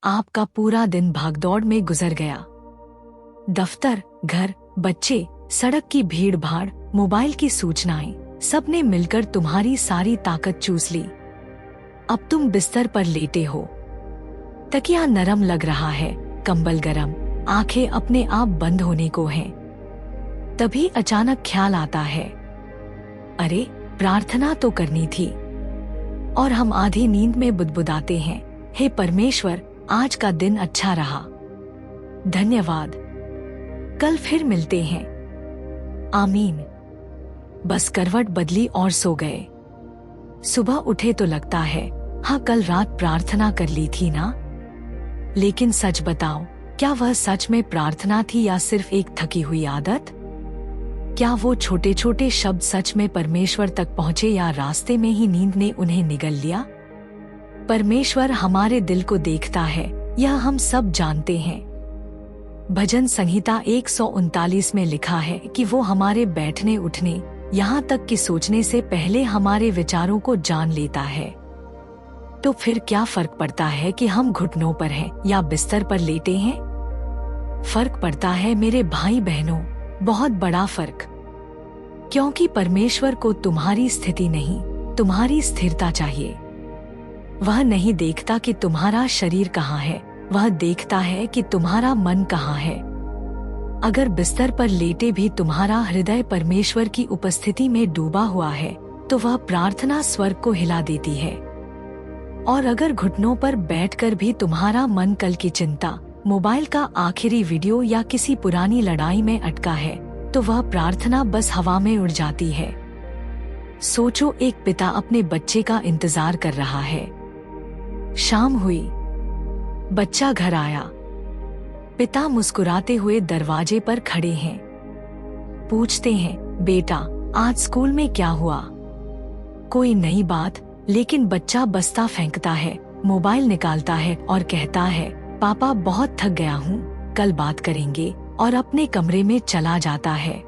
आपका पूरा दिन भागदौड़ में गुजर गया। दफ्तर, घर, बच्चे, सड़क की भीड़ भाड़, मोबाइल की सूचनाएं, सबने मिलकर तुम्हारी सारी ताकत चूस ली। अब तुम बिस्तर पर लेटे हो। तकिया नरम लग रहा है, कंबल गरम, आंखें अपने आप बंद होने को हैं। तभी अचानक ख्याल आता है, अरे प्रार्थना तो करनी थी। और हम आधी नींद में बुदबुदाते हैं, हे परमेश्वर, आज का दिन अच्छा रहा, धन्यवाद, कल फिर मिलते हैं, आमीन। बस करवट बदली और सो गए। सुबह उठे तो लगता है, हाँ कल रात प्रार्थना कर ली थी ना। लेकिन सच बताओ, क्या वह सच में प्रार्थना थी या सिर्फ एक थकी हुई आदत? क्या वो छोटे छोटे शब्द सच में परमेश्वर तक पहुँचे या रास्ते में ही नींद ने उन्हें निगल लिया? परमेश्वर हमारे दिल को देखता है, यह हम सब जानते हैं। भजन संहिता 139 में लिखा है कि वो हमारे बैठने उठने, यहाँ तक कि सोचने से पहले हमारे विचारों को जान लेता है। तो फिर क्या फर्क पड़ता है कि हम घुटनों पर हैं या बिस्तर पर लेटे हैं? फर्क पड़ता है मेरे भाई बहनों, बहुत बड़ा फर्क। क्योंकि परमेश्वर को तुम्हारी स्थिति नहीं, तुम्हारी स्थिरता चाहिए। वह नहीं देखता कि तुम्हारा शरीर कहाँ है, वह देखता है कि तुम्हारा मन कहाँ है। अगर बिस्तर पर लेटे भी तुम्हारा हृदय परमेश्वर की उपस्थिति में डूबा हुआ है, तो वह प्रार्थना स्वर्ग को हिला देती है। और अगर घुटनों पर बैठकर भी तुम्हारा मन कल की चिंता, मोबाइल का आखिरी वीडियो या किसी पुरानी लड़ाई में अटका है, तो वह प्रार्थना बस हवा में उड़ जाती है। सोचो, एक पिता अपने बच्चे का इंतजार कर रहा है। शाम हुई, बच्चा घर आया। पिता मुस्कुराते हुए दरवाजे पर खड़े हैं। पूछते हैं, बेटा आज स्कूल में क्या हुआ? कोई नई बात? लेकिन बच्चा बस्ता फेंकता है, मोबाइल निकालता है और कहता है, पापा बहुत थक गया हूँ, कल बात करेंगे, और अपने कमरे में चला जाता है।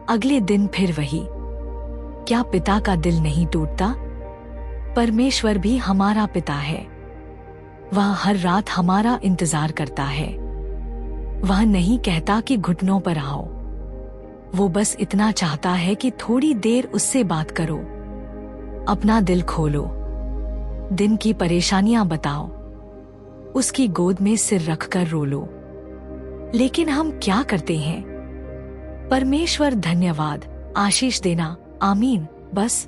अगले दिन फिर वही। क्या पिता का दिल नहीं टूटता? परमेश्वर भी हमारा पिता है। वह हर रात हमारा इंतजार करता है। वह नहीं कहता कि घुटनों पर आओ। वो बस इतना चाहता है कि थोड़ी देर उससे बात करो, अपना दिल खोलो, दिन की परेशानियां बताओ, उसकी गोद में सिर रखकर रो लो। लेकिन हम क्या करते हैं? परमेश्वर धन्यवाद, आशीष देना, आमीन, बस,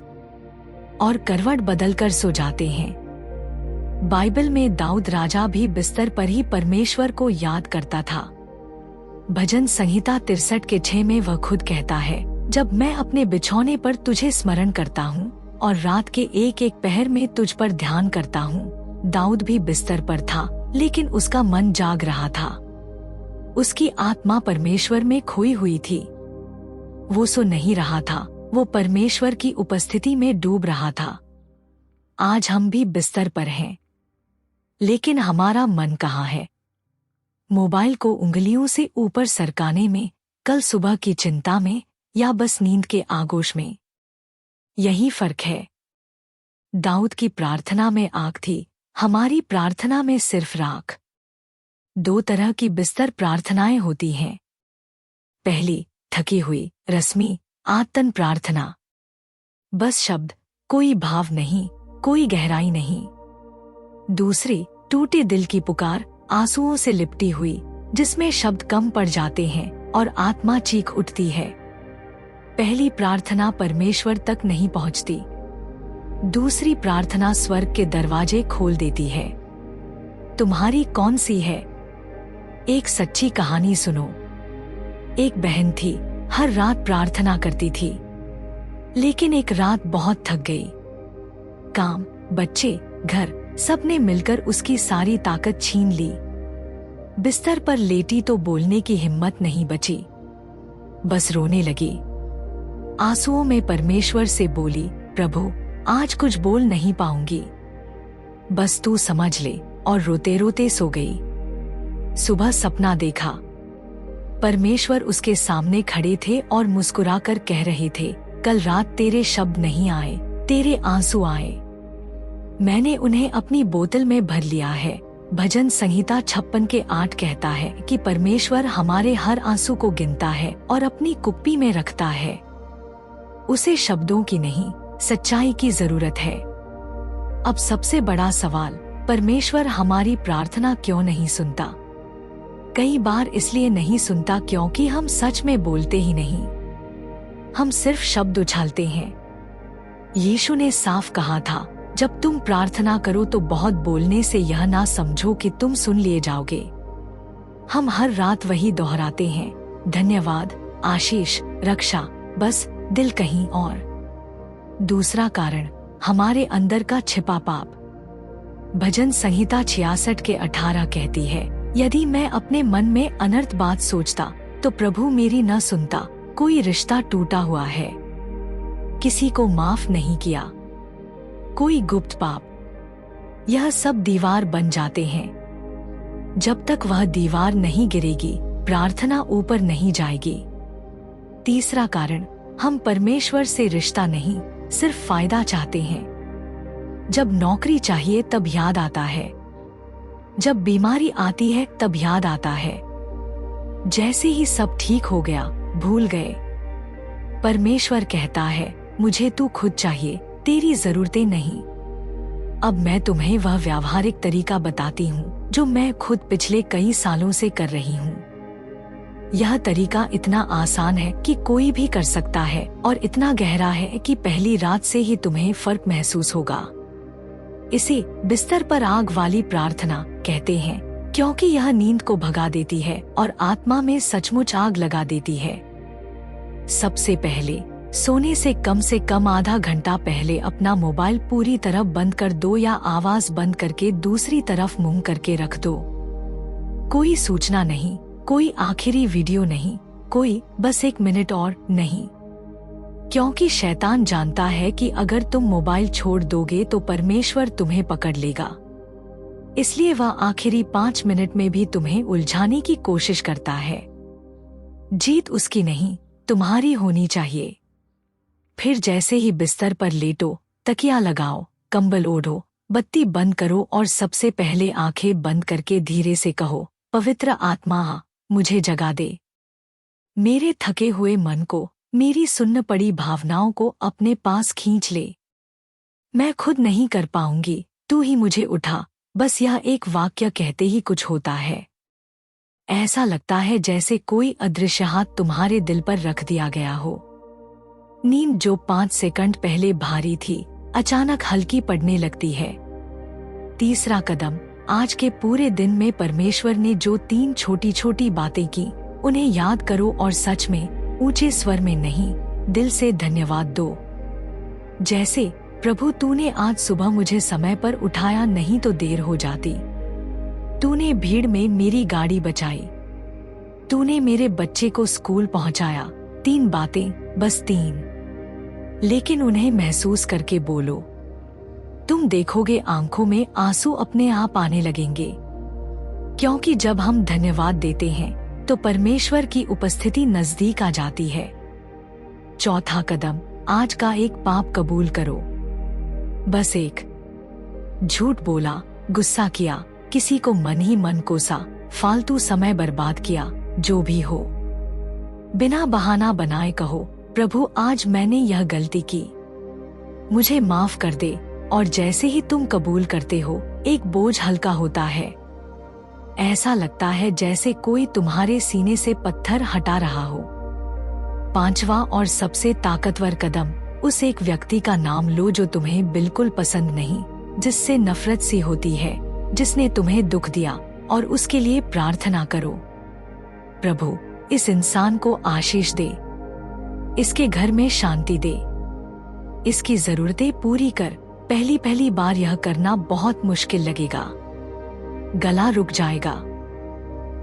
और करवट बदलकर सो जाते हैं। बाइबल में दाऊद राजा भी बिस्तर पर ही परमेश्वर को याद करता था। भजन संहिता 63 के 6 में वह खुद कहता है, जब मैं अपने बिछौने पर तुझे स्मरण करता हूँ और रात के एक एक पहर में तुझ पर ध्यान करता हूँ। दाऊद भी बिस्तर पर था, लेकिन उसका मन जाग रहा था। उसकी आत्मा परमेश्वर में खोई हुई थी। वो सो नहीं रहा था, वो परमेश्वर की उपस्थिति में डूब रहा था। आज हम भी बिस्तर पर हैं, लेकिन हमारा मन कहाँ है? मोबाइल को उंगलियों से ऊपर सरकाने में, कल सुबह की चिंता में, या बस नींद के आगोश में? यही फर्क है। दाऊद की प्रार्थना में आग थी, हमारी प्रार्थना में सिर्फ राख। दो तरह की बिस्तर प्रार्थनाएं होती हैं। पहली, थकी हुई, रस्मी, आत्तन प्रार्थना। बस शब्द, कोई भाव नहीं, कोई गहराई नहीं। दूसरी, टूटे दिल की पुकार, आंसुओं से लिपटी हुई, जिसमें शब्द कम पड़ जाते हैं और आत्मा चीख उठती है। पहली प्रार्थना परमेश्वर तक नहीं पहुंचती। दूसरी प्रार्थना स्वर्ग के दरवाजे खोल देती है। तुम्हारी कौन सी है? एक सच्ची कहानी सुनो। एक बहन थी, हर रात प्रार्थना करती थी, लेकिन एक रात बहुत थक गई। काम, बच्चे, घर, सबने मिलकर उसकी सारी ताकत छीन ली। बिस्तर पर लेटी तो बोलने की हिम्मत नहीं बची, बस रोने लगी। आंसुओं में परमेश्वर से बोली, प्रभु आज कुछ बोल नहीं पाऊंगी, बस तू समझ ले, और रोते रोते सो गई। सुबह सपना देखा, परमेश्वर उसके सामने खड़े थे और मुस्कुराकर कह रहे थे, कल रात तेरे शब्द नहीं आए, तेरे आंसू आए। मैंने उन्हें अपनी बोतल में भर लिया है, भजन संहिता 56:8 कहता है कि परमेश्वर हमारे हर आंसू को गिनता है और अपनी कुप्पी में रखता है। उसे शब्दों की नहीं, सच्चाई की जरूरत है। अब सबसे बड़ा सवाल, परमेश्वर हमारी प्रार्थना क्यों नहीं सुनता? कई बार इसलिए नहीं सुनता क्योंकि हम सच में बोलते ही नहीं, हम सिर्फ शब्द उछालते हैं। यीशु ने साफ कहा था, जब तुम प्रार्थना करो तो बहुत बोलने से यह ना समझो कि तुम सुन लिए जाओगे। हम हर रात वही दोहराते हैं, धन्यवाद, आशीष, रक्षा, बस दिल कहीं और। दूसरा कारण, हमारे अंदर का छिपा पाप। भजन संहिता 66:18 कहती है, यदि मैं अपने मन में अनर्थ बात सोचता तो प्रभु मेरी न सुनता। कोई रिश्ता टूटा हुआ है, किसी को माफ नहीं किया, कोई गुप्त पाप, यह सब दीवार बन जाते हैं। जब तक वह दीवार नहीं गिरेगी, प्रार्थना ऊपर नहीं जाएगी। तीसरा कारण, हम परमेश्वर से रिश्ता नहीं, सिर्फ फायदा चाहते हैं। जब नौकरी चाहिए तब याद आता है, जब बीमारी आती है तब याद आता है। जैसे ही सब ठीक हो गया, भूल गए। परमेश्वर कहता है, मुझे तू खुद चाहिए, तेरी जरूरतें नहीं। अब मैं तुम्हें वह व्यावहारिक तरीका बताती हूँ जो मैं खुद पिछले कई सालों से कर रही हूँ। यह तरीका इतना आसान है कि कोई भी कर सकता है और इतना गहरा है कि पहली रात से ही तुम्हें फर्क महसूस होगा। इसे बिस्तर पर आग वाली प्रार्थना कहते हैं, क्योंकि यह नींद को भगा देती है और आत्मा में सचमुच आग लगा देती है। सबसे पहले, सोने से कम आधा घंटा पहले अपना मोबाइल पूरी तरह बंद कर दो या आवाज बंद करके दूसरी तरफ मुंह करके रख दो। कोई सूचना नहीं, कोई आखिरी वीडियो नहीं, कोई बस 1 मिनट और नहीं। क्योंकि शैतान जानता है कि अगर तुम मोबाइल छोड़ दोगे तो परमेश्वर तुम्हें पकड़ लेगा। इसलिए वह आखिरी 5 मिनट में भी तुम्हें उलझाने की कोशिश करता है। जीत उसकी नहीं, तुम्हारी होनी चाहिए। फिर जैसे ही बिस्तर पर लेटो, तकिया लगाओ, कंबल ओढ़ो, बत्ती बंद करो और सबसे पहले आंखें बंद करके धीरे से कहो, पवित्र आत्मा, मुझे जगा दे। मेरे थके हुए मन को, मेरी सुन्न पड़ी भावनाओं को अपने पास खींच ले। मैं खुद नहीं कर पाऊंगी, तू ही मुझे उठा। बस यह एक वाक्य कहते ही कुछ होता है। ऐसा लगता है जैसे कोई अदृश्य हाथ तुम्हारे दिल पर रख दिया गया हो। नींद जो 5 सेकंड पहले भारी थी, अचानक हल्की पड़ने लगती है। तीसरा कदम, आज के पूरे दिन में परमेश्वर ने जो 3 छोटी छोटी बातें की, उन्हें याद करो और सच में, ऊंचे स्वर में नहीं, दिल से धन्यवाद दो। जैसे, प्रभु तूने आज सुबह मुझे समय पर उठाया, नहीं तो देर हो जाती। तूने भीड़ में मेरी गाड़ी बचाई। तूने मेरे बच्चे को स्कूल पहुंचाया। 3 बातें, बस 3। लेकिन उन्हें महसूस करके बोलो। तुम देखोगे आंखों में आंसू अपने आप आने लगेंगे। क्योंकि जब हम धन्यवाद देते हैं तो परमेश्वर की उपस्थिति नजदीक आ जाती है। चौथा कदम, आज का एक पाप कबूल करो। बस एक। झूठ बोला, गुस्सा किया, किसी को मन ही मन कोसा, फालतू समय बर्बाद किया, जो भी हो। बिना बहाना बनाए कहो, प्रभु आज मैंने यह गलती की, मुझे माफ कर दे। और जैसे ही तुम कबूल करते हो, एक बोझ हल्का होता है। ऐसा लगता है जैसे कोई तुम्हारे सीने से पत्थर हटा रहा हो। 5वां और सबसे ताकतवर कदम, उस एक व्यक्ति का नाम लो जो तुम्हें बिल्कुल पसंद नहीं, जिससे नफरत सी होती है, जिसने तुम्हें दुख दिया, और उसके लिए प्रार्थना करो। प्रभु, इस इंसान को आशीष दे, इसके घर में शांति दे, इसकी जरूरतें पूरी कर। पहली बार यह करना बहुत मुश्किल लगेगा, गला रुक जाएगा।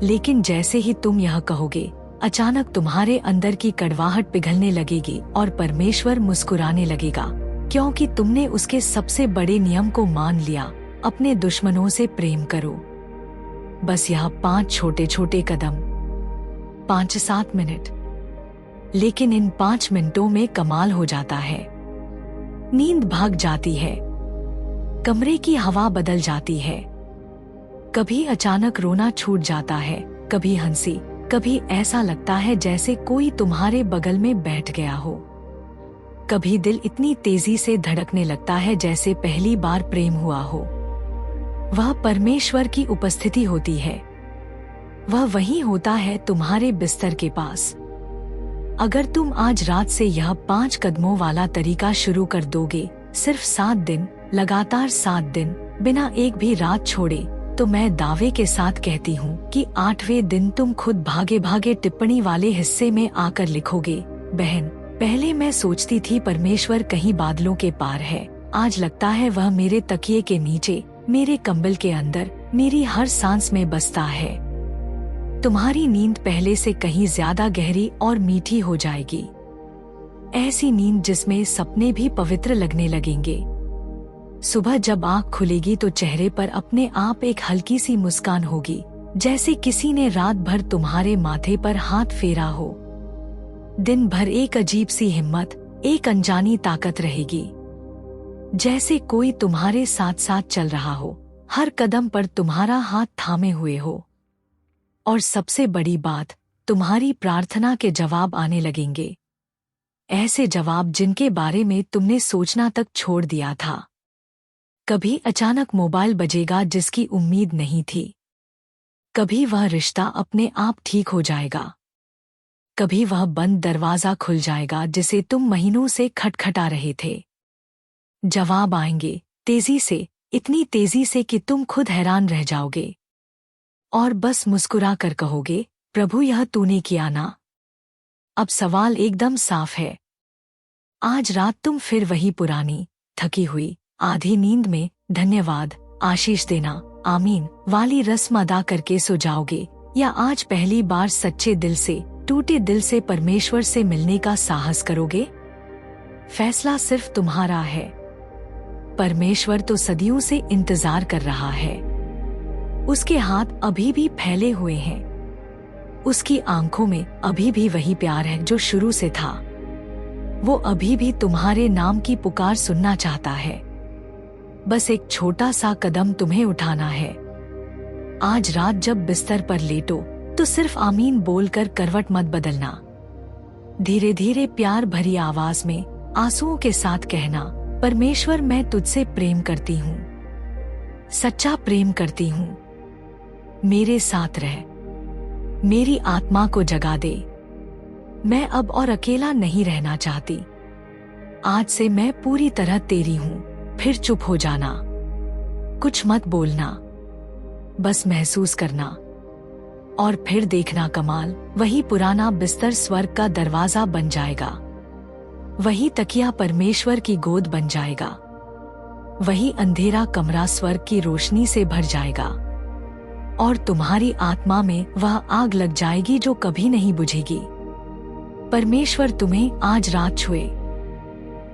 लेकिन जैसे ही तुम यह कहोगे, अचानक तुम्हारे अंदर की कड़वाहट पिघलने लगेगी और परमेश्वर मुस्कुराने लगेगा, क्योंकि तुमने उसके सबसे बड़े नियम को मान लिया, अपने दुश्मनों से प्रेम करो। बस यह 5 छोटे छोटे कदम, 5-7 मिनट। लेकिन इन 5 मिनटों में कमाल हो जाता है। नींद भाग जाती है, कमरे की हवा बदल जाती है, कभी अचानक रोना छूट जाता है, कभी हंसी, कभी ऐसा लगता है जैसे कोई तुम्हारे बगल में बैठ गया हो। कभी दिल इतनी तेजी से धड़कने लगता है जैसे पहली बार प्रेम हुआ हो। वह परमेश्वर की उपस्थिति होती है। वह वहीं होता है तुम्हारे बिस्तर के पास। अगर तुम आज रात से यह 5 कदमों वाला तरीका शुरू कर दोगे, सिर्फ 7 दिन, लगातार 7 दिन, बिना एक भी रात छोड़े, तो मैं दावे के साथ कहती हूँ कि 8वें दिन तुम खुद भागे भागे टिप्पणी वाले हिस्से में आकर लिखोगे, बहन, पहले मैं सोचती थी परमेश्वर कहीं बादलों के पार है, आज लगता है वह मेरे तकिए के नीचे, मेरे कंबल के अंदर, मेरी हर सांस में बसता है। तुम्हारी नींद पहले से कहीं ज्यादा गहरी और मीठी हो जाएगी। ऐसी नींद जिसमें सपने भी पवित्र लगने लगेंगे। सुबह जब आँख खुलेगी तो चेहरे पर अपने आप एक हल्की सी मुस्कान होगी, जैसे किसी ने रात भर तुम्हारे माथे पर हाथ फेरा हो। दिन भर एक अजीब सी हिम्मत, एक अनजानी ताकत रहेगी, जैसे कोई तुम्हारे साथ साथ चल रहा हो, हर कदम पर तुम्हारा हाथ थामे हुए हो। और सबसे बड़ी बात, तुम्हारी प्रार्थना के जवाब आने लगेंगे। ऐसे जवाब जिनके बारे में तुमने सोचना तक छोड़ दिया था। कभी अचानक मोबाइल बजेगा जिसकी उम्मीद नहीं थी। कभी वह रिश्ता अपने आप ठीक हो जाएगा। कभी वह बंद दरवाजा खुल जाएगा जिसे तुम महीनों से खटखटा रहे थे। जवाब आएंगे तेजी से, इतनी तेजी से कि तुम खुद हैरान रह जाओगे। और बस मुस्कुरा कर कहोगे, प्रभु यह तूने किया ना। अब सवाल एकदम साफ है। आज रात तुम फिर वही पुरानी, थकी हुई, आधी नींद में धन्यवाद, आशीष देना, आमीन वाली रस्म अदा करके सो जाओगे, या आज पहली बार सच्चे दिल से, टूटे दिल से परमेश्वर से मिलने का साहस करोगे? फैसला सिर्फ तुम्हारा है। परमेश्वर तो सदियों से इंतजार कर रहा है। उसके हाथ अभी भी फैले हुए हैं। उसकी आंखों में अभी भी वही प्यार है जो शुरू से था। वो अभी भी तुम्हारे नाम की पुकार सुनना चाहता है। बस एक छोटा सा कदम तुम्हें उठाना है। आज रात जब बिस्तर पर लेटो तो सिर्फ आमीन बोलकर करवट मत बदलना। धीरे धीरे प्यार भरी आवाज में आंसुओं के साथ कहना, परमेश्वर मैं तुझसे प्रेम करती हूँ, सच्चा प्रेम करती हूँ। मेरे साथ रह, मेरी आत्मा को जगा दे। मैं अब और अकेला नहीं रहना चाहती। आज से मैं पूरी तरह तेरी हूँ। फिर चुप हो जाना, कुछ मत बोलना, बस महसूस करना। और फिर देखना कमाल, वही पुराना बिस्तर स्वर्ग का दरवाजा बन जाएगा। वही तकिया परमेश्वर की गोद बन जाएगा। वही अंधेरा कमरा स्वर्ग की रोशनी से भर जाएगा। और तुम्हारी आत्मा में वह आग लग जाएगी जो कभी नहीं बुझेगी। परमेश्वर तुम्हें आज रात छुए,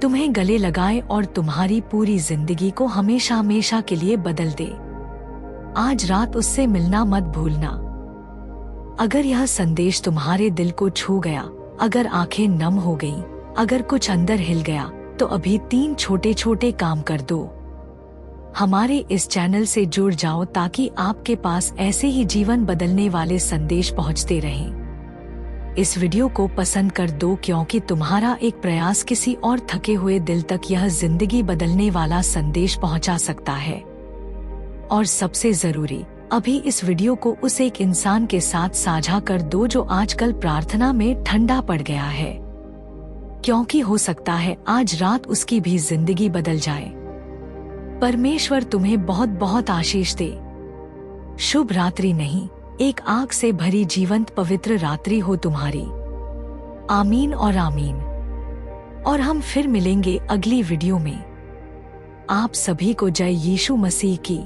तुम्हें गले लगाए और तुम्हारी पूरी जिंदगी को हमेशा हमेशा के लिए बदल दे। आज रात उससे मिलना मत भूलना। अगर यह संदेश तुम्हारे दिल को छू गया, अगर आंखें नम हो गईं, अगर कुछ अंदर हिल गया, तो अभी 3 छोटे छोटे काम कर दो। हमारे इस चैनल से जुड़ जाओ ताकि आपके पास ऐसे ही जीवन बदलने वाले संदेश पहुंचते रहें। इस वीडियो को पसंद कर दो क्योंकि तुम्हारा एक प्रयास किसी और थके हुए दिल तक यह जिंदगी बदलने वाला संदेश पहुंचा सकता है। और सबसे जरूरी, अभी इस वीडियो को उस एक इंसान के साथ साझा कर दो जो आजकल प्रार्थना में ठंडा पड़ गया है, क्योंकि हो सकता है आज रात उसकी भी जिंदगी बदल जाए। परमेश्वर तुम्हें बहुत बहुत आशीष दे। शुभ रात्रि नहीं, एक आग से भरी जीवंत पवित्र रात्रि हो तुम्हारी। आमीन और आमीन। और हम फिर मिलेंगे अगली वीडियो में। आप सभी को जय यीशु मसीह की।